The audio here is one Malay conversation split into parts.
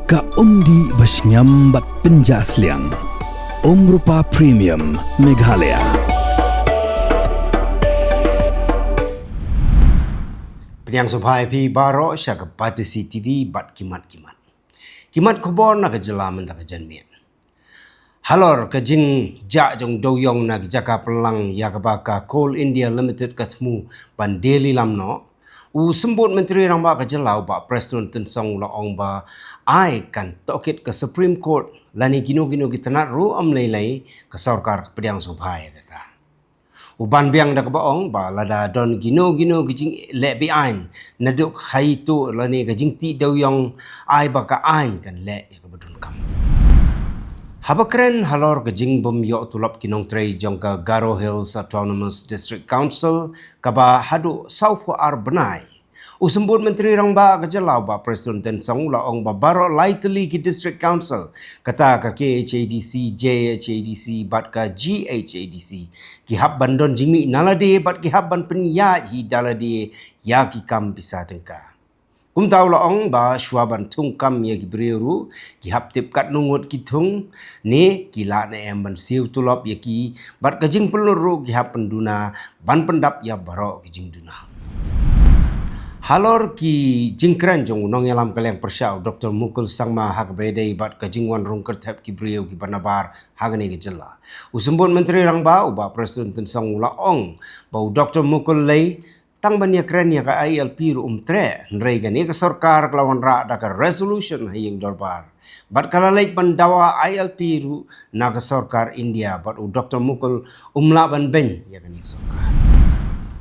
Ka umdi basnyam bat penjasliang. Rupa Premium Meghalaya. Pediang subhai pi baro syak Pyrthei TV bat kimat. Kimat Khubor na ke Jylla men tak janmian. Halor ke jing ja jong doyong na ke jaka pelang ya ke baka Coal India Limited katmu ban daily lamno. Sembut Menteri Ramba ke Jylla ba Presiden Tensong laong ba ai kan tokit ke Supreme Court lani gino-gino gitanat ru amlei ke sarkar pediang subhai kata. Uban biang dak baong ba lada don gino-gino gijing le bi ain naduk khai tu lani gijing ti doyong ai ba ka ain kan le ke bedun kam. Habakren halor gejing bum yo tulap kinong trei jongka Garo Hills Autonomous District Council kaba hadu saufu ar benai. Usembut Menteri Rangba ke Jylla ba Presiden Tensong laong ba baro lightly ki District Council kata ka KHADC, JHADC bat ka GHADC ki hab bandon jimi nalade bat ki hab ban penya hi dalade ya ki kam bisa tengka. Kum tahu laong ba syuaban tung kam ya ki beriru ki hap tip kat nungut ki tung ne ki la ne em ban siu tulop ya ki bat kajing peluru ki hap penduna ban pendap ya baro ki jing duna. Halor ki jingkran jong nong yalam kaleng persyau Dr. Mukul Sangma hak bedai bat kajing wan rung kertep ki beriu ki banabar hagane ki Jylla. Usembun Menteri Rangba uba Presiden Tensong laong bau Dr. Mukul lei tang banya kerania ka ILP ru tre nrei gani ka sarkar kelawan ra da ka resolution haying dorbar bat kala lek bandawa ILP ru na ka sarkar India bat Dr. Mukul umla ban ben ya gani sarkar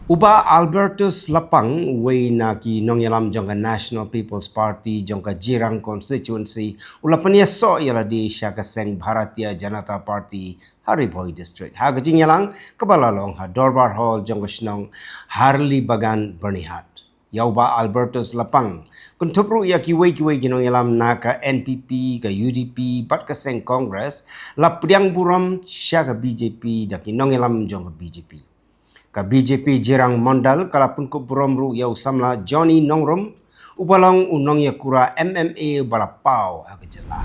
uba Albertus lapang we na ki nong yalam jong ka National People's Party jong ka Jirang constituency ulapania so yala di Syaka Seng Bharatiya Janata Party Haribhoi District. Ha gajing yalang kabalalong ha Dorbar Hall jong kasnong Harli Bagan Bernihat. Yauba Albertus Lapang. Kuntupru ya kiway ginong yalam na ka NPP, ka UDP, bat ka Seng Congress, lapdiang buram siya ka BJP, da kinong yalam jong ka BJP. Ka BJP Jirang Mondal, kalapun ko buram ru yaw samla Johnny Nongrum, ubalong unong ya kura MMA balapau ha Jylla.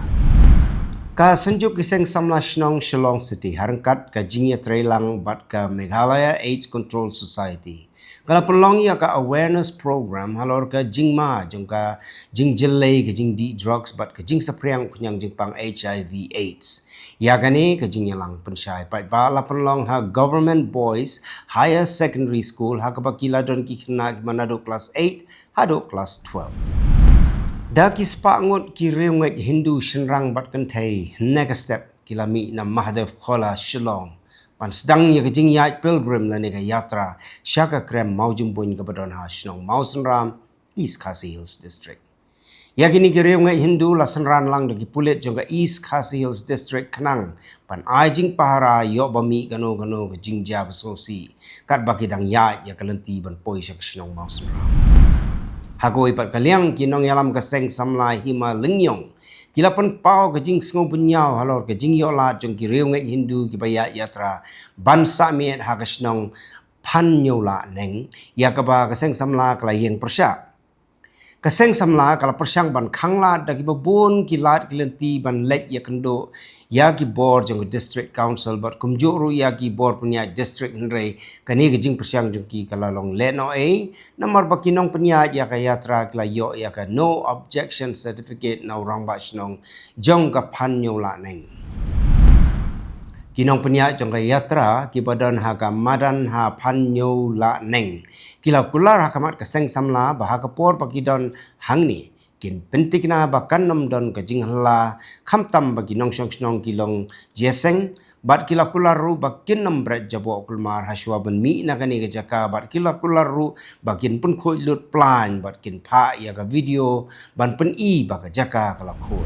Ka senjuk kiseng samla shnong Shillong City harangkat ka jingya trailang bat ka Meghalaya AIDS Control Society. Kala pelong ya ka awareness program halor ka jingma jong ka jing Jylla ka jing di drugs bat ka jing sapriang kunyang jing pang HIV AIDS. Ya gani ka jing yalang pensyai pat ba la pelong ha Government Boys Higher Secondary School ha ka bakila don ki kena manado class 8 hado class 12. Daki sepangut ki reunget Hindu shenrang bat kentai next step kilami na Mahadev Khola Shillong pan sedang ya kejing yai pilgrim la nega yatra syaka krem mau jumpun ke badon ha Shillong mau senram East Khasi Hills District. Ya kini ki reunget Hindu la senran lang daki pulit jongka East Khasi Hills District kenang pan ajing pahara yok bami kano ke jing ja besosi kat baki dang yai ya kelenti ban poi syak Shillong mau senram. Hago ipat kaliang kinong yalam kaseng samlai hima lengyong. Kilapan pau kajing sengo punyau halor kajing yola jong kiriunget Hindu kibaya yatra bansa miet hakasnong panyola neng ya kaba kaseng samla kelayeng persyak. Kaseng samla kala persyang ban khangla dagi babun kilat kilenti ban lek ya kendo ya ki board jong district council bat kumjuru ya ki board punya district nrei kani gejing persyang jong ki kala long leno nomor bakinong punya ya ka yatra kala yo ya ka no objection certificate na orang basnong jong ka panyo la neng. Kinong penya jong ka yatra ki badan ha ka madan ha panyo la neng. Kila kular hakamat kaseng samla bah ka por pakidon hangni kin pentik na bakan nom don ka jinghala khamtam bagi nong snong kilong jeseng bat kila kular ru bakin nom bret jabo kulmar haswa ben mi na kani ka jaka bat kila kular ru bakin pun khoi lut plan bat kin pha ya ka video ban pen i ba ka jaka kala khoi.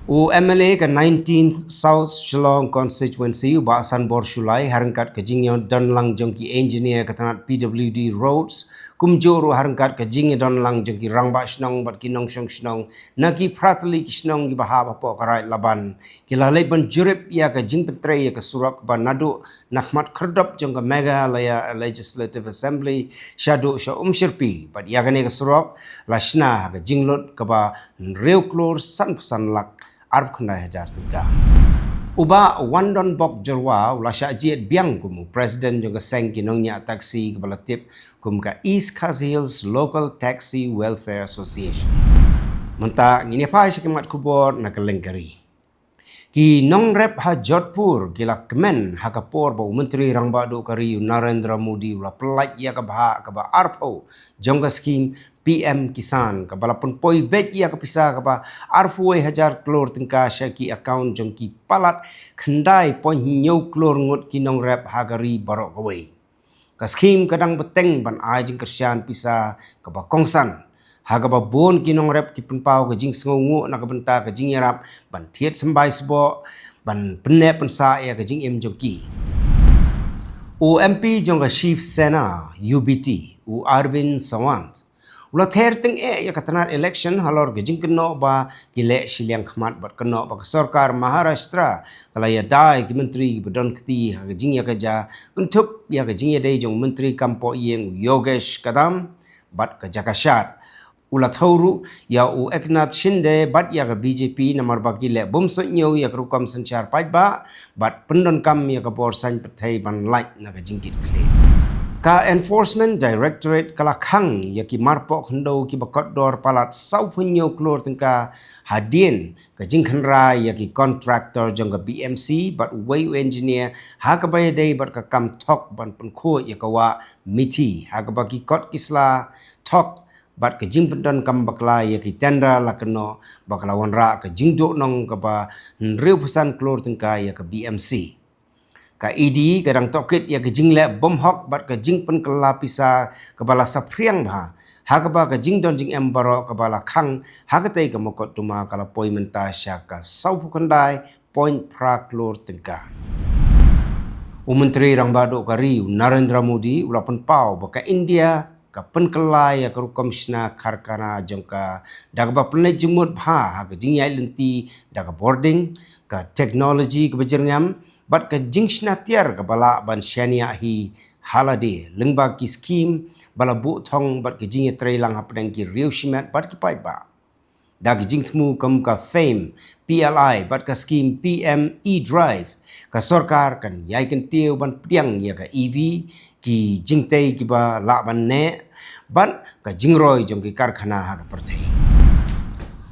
MLA ke 19th South Shillong constituency Basan Bor Shulai harangkat ke jingyo dan lang jongki engineer ke tanat PWD roads kumjoro harangkat ke jingyo dan lang jongki rangba shnong bat kinong shong shnong naki pratli ki shnong gi bahaba po karai laban kilalai ban jurip ya ke jing pentre ya ke surak ke ban nadu nakhmat kerdop jong ke Meghalaya Legislative Assembly shadu sha shirpi bat ya ke surak lashna ke jinglot ke ba reu klor san pusan lak arb kena hajar tiga. Uba wandon bok jerwa ula syajiat biang kumu presiden juga seng kinongnya taksi kepala tip kum ka East Khas Hills Local Taxi Welfare Association. Mentah ngini apa syakimat Khubor na kelengkari. Ki nong rep ha Jodhpur kila kemen ha kapor bau menteri rangba do kari Narendra Modi ula pelaj ya ka ba arpo jongga skim PM Kisan kepala pun poi bet ia kepisah kepa arfuai hajar klor tengka syaki akaun jongki palat kendai poi nyau klor ngut kinong rep hagari barok kawai. Ka skim kadang beteng ban ajing kersian pisah kepa kongsan. Haga ba bon kinong rep ki penpau ke jing sengongu nak benta ke jing yarap ban tiet sembai sebo ban penne pensa ya ke jing em jongki. MP jongga Chief Sena UBT u Arvind Sawant ula ther teng ya katanar election halor gejing keno ba gile siliang khmat bat keno ba sarkar Maharashtra kala ya dai ki menteri bedon kti ha gejing ya kaja kuntup ya gejing ya dai jong menteri kampo yeng Yogesh Kadam bat ka jakashat ula thauru ya u Eknath Shinde bat ya ka BJP namar ba gile bomso nyo ya rukam sanchar pai ba bat pendon kam ya ka bor san Pyrthei ban light na gejing kit claim ka Enforcement Directorate kalakhang yaki marpok hendo ki bakot dor palat sau punyo klor tengka hadien ka jingkhanra yaki contractor jongga BMC but way engineer hakabay day but ka kam tok ban penko yakawa miti hakabaki kot kisla tok bat ka jingpendon kam bakla yaki tender lakeno baklawan ra ka jingdo nong ka ba nriu pesan klor tengka yaka BMC ka ED kadang tokit ya ke jingle bom hok bat ka jing pen kala pisa kepala sapriang bah ha ka ba ka jing don jing embaro kepala khang ha ka tai ka mokot tuma kala poi menta syaka sau pukandai point praklor tengka Menteri Rangba do kari Narendra Modi ula pen pau ba ka India ka pen kala ya ka komishna karkana jongka dagba pen jumut bha ha ka jing yai lenti daga boarding ka technology ka bejengam bat ka jingshna tiar ka bala ban syania hi halade lengba ki skim bala bu thong bat ka jing tre lang hapdang ki riu shimat bat ki pai ba dag jing thmu kam ka fame PLI bat ka skim PM e-drive ka sarkar kan yai kan tiu ban piang ya ka EV ki jingtei ki ba la ban ne ban ka jingroi jong ki karkhana ha ka Pyrthei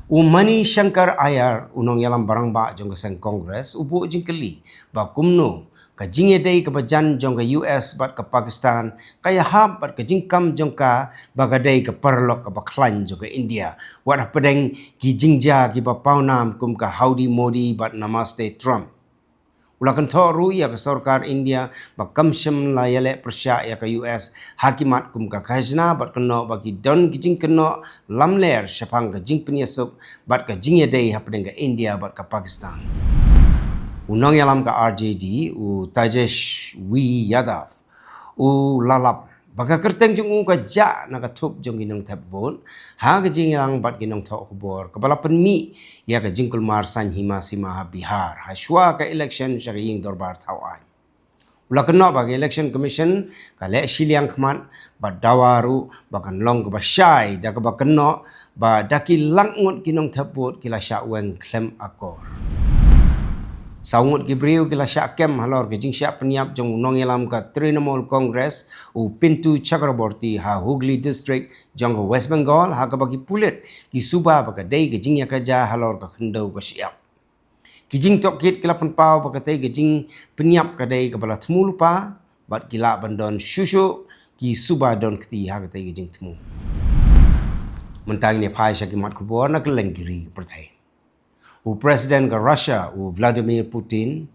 Mani Shankar Ayar unong yalam barang ba jong ka Congress ubu jingkeli ba kumno ka jinge dei ka bajan jong ka US bat ka Pakistan kaya hab bat ka jingkam jong ka bagadei ka perlok ka baklan jong ka India wat pedeng ki jingja ki ba paunam kum ka Howdy Modi bat Namaste Trump ulakan thoru ya ka sarkar India ba kamsham la yale persya ya ka US hakimat kum ka khajna bat keno bagi don ki jing keno lamler syapang ka jing penyesuk bat ka jing yadei hapdeng ka India bat ka Pakistan unong yalam ka RJD u Tajesh Wi Yadav u lalap baga kerteng jung ka ja na ka thup jong ginong thap von ha ka jing yang bat ginong thok Khubor kepala penmi ya ka jingkul mar san hima sima ha Bihar ha shwa ka election syariing dorbar thawan ula kena bagi election commission ka le siliang khmat ba dawaru ba kan long ka ba syai da ka ba kena ba daki langut ginong thap vot kila sya weng klem akor Saungut Gibriu kila syak kem halor ke jing syak peniap jong unong yalam ka Trinamool Congress u Pintu Chakraborty ha Hooghly District jong ka West Bengal ha ka bagi pulit ki suba baka dei ke jing ya kaja halor ka khendau ka syak. Ki jing tok kit kila penpau baka tei ke jing peniap ka dei ka bala temu lupa bat kila bandon syusyu ki suba don kti ha ka tei ke jing temu. Mentang ni pai syakimat Khubor na Kylleng kiri Pyrthei. Presiden ke Russia Vladimir Putin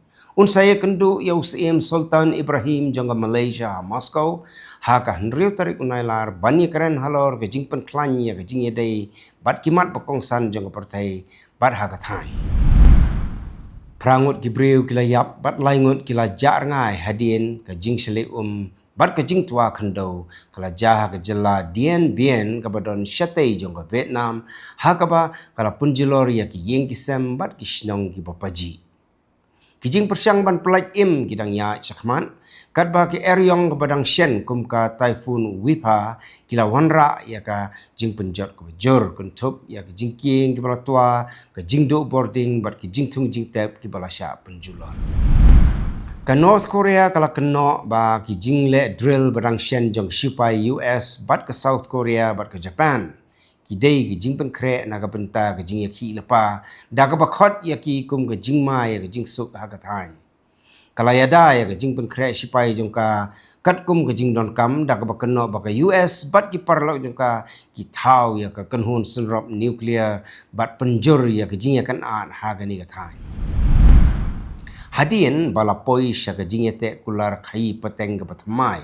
saya kendu ya UCM Sultan Ibrahim jangga Malaysia Moscow ha ka henriu Tarik Nailar bani keren halor ke jingpen klan ya ke jing yedai bat kimat pekongsan jangga Pyrthei bat ha ka thai Prangut gibreu kila yap bat laingut kila jar ngai hadien ka jing shele bat ka jing tua khando kala jah ka Jylla dien bien ka badon shatei jong ka Vietnam ha ka ba kala punjilor ya ki yeng ki sem bat ki shnong ki bapaji kijing persyang ban pelaj im kidang ya chakman kat ba ki eryong ka badang shen kum ka typhoon wipa kila wanra ya ka jing penjot ka bajur kuntup ya ka jing king ki bala tua ka jing do boarding bat ki jing tung jing tap ki bala sha penjulor ka North Korea kala keno ba ki jing le drill badang shen jong sipai US bat ka South Korea bat ka Japan ki dei ki jing pen kre na ka penta ka jing ya ki lepa da ka bakhot ya ki kum ka jing ma ya ka jing suk ha ka thain kala ya da ya ka jing pen kre sipai jong ka kat kum ka jing don kam da ka bakeno ba ka US bat ki parlo jong ka ki thau ya ka kanhun sunrop nuclear bat penjur ya ka jing ya kan an ha ka ni ka thain hadien bala poi sha ka jing ya te kular khai pateng ka patmai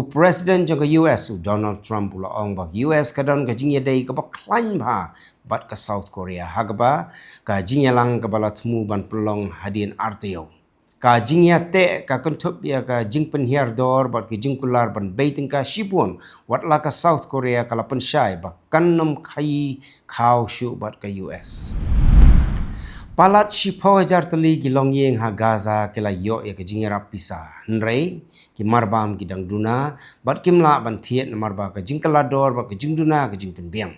President jong ka US Donald Trump pula ong bak US kadon ka jing dei ka bak klan ba bat ka South Korea hagba ka jing lang ka bala thmu ban pelong hadin RTO ka jing te ka kontup ya ka jing penhiar dor bat ki jing kular ban baiting ka shibun wat la ka South Korea kala pensyai bak kannom khai khau shu bat ka US Palat shipau hajar teli ki long yeng ha Gaza kila yo ya ke jingera pisa. Nrei ki marbam ki dang duna bat kimla ban thiet na marba ka jing kalador ba ka jing duna ka jing penbiang.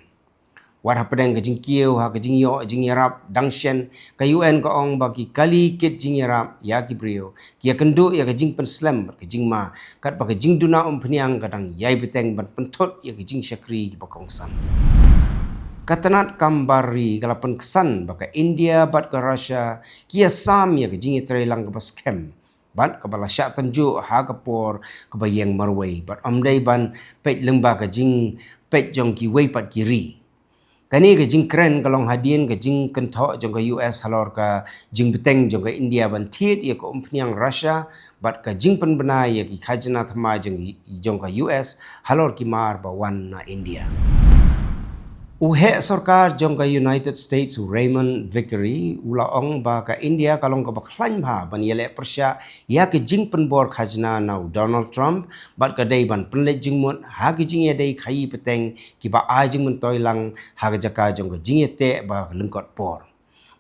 War ha pedang ka jing kieu ha ka jing yo jingera dangshen ka UN ka ong ba ki kali kit jingera ya ki brio ki ya kendu ya ka jing pen slam ba ka jing ma kat ba ka jing duna peniang kadang yai beteng ban pentot ya ka jing syakri ki bakongsan. Katanat kambari kalapan kesan baka India bat ke Russia kia sam ya ke jingi trelang ke baskem bat ke bala syak tanju ha ke por ke bayang marway bat amdai ban pet lemba ke jing pet jong ki wei pat kiri kani ke jing keren kalong hadien ke jing kentok jong ke US halor ke jing beteng jong ke India ban tiet ya ke umpniang Russia bat ke jing pen benai ya ki khajna thama jong ke US halor ki mar ba wan na India Uhe sarkar jong ka United States Raymond Vickery ulaong ba ka India kalong ka baklan ba ban yele persya ya ke jing penbor khajna nau Donald Trump bat ka dei ban penlet jing mun ha ke jing ya dei khai peteng ki ba a jing mun toilang ha ka jaka jong ka jing te ba lengkot por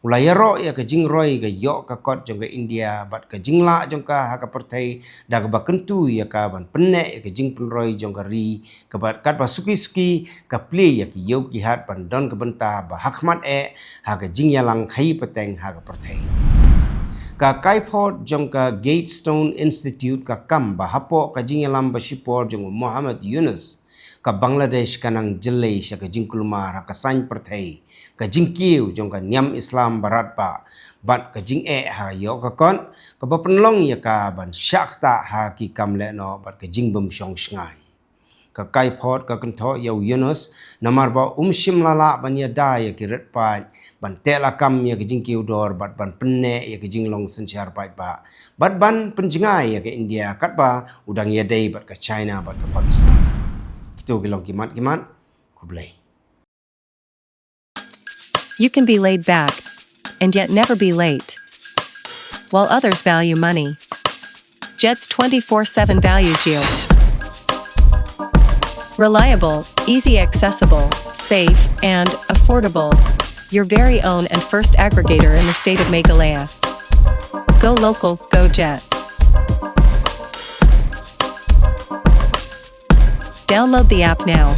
ulayaro ya ke jing roi ka yo ka kot jong ka India bat ka jing la jong ka ha ka Pyrthei da ka ba kentu ya ka ban penne ya ke jing penroi jong ka ri ka bat kat ba suki ka ple ya ki yo ki hat ban don ka benta ba hakmat ha ka jing ya lang khai peteng ha ka Pyrthei ka kaipot jong ka Gatestone Institute ka kam ba hapo ka jing ya lam ba shipor jong Muhammad Yunus ka Bangladesh kanang Jylla sya ka jing kulmar ka san Pyrthei ka jing kiu jong ka nyam Islam barat ba bat ka jing ha yo ka kon ka ba penlong ya ka ban syakta ha ki kamle no bat ka jing bum syong sngai ka kaipot ka kentho yo Yunus namar ba shim lala ban ya da ya ki ret pa ban tela kam ya ka jing kiu dor bat ban penne ya ka jing long sen char pa ba bat ban penjingai ya ka India kat ba udang ya dei bat ka China bat ka Pakistan Itu kilong kimat kublai. You can be laid back and yet never be late. While others value money, Jet's 24/7 values you. Reliable, easy accessible, safe, and affordable. Your very own and first aggregator in the state of Meghalaya. Go local, go Jets. Download the app now.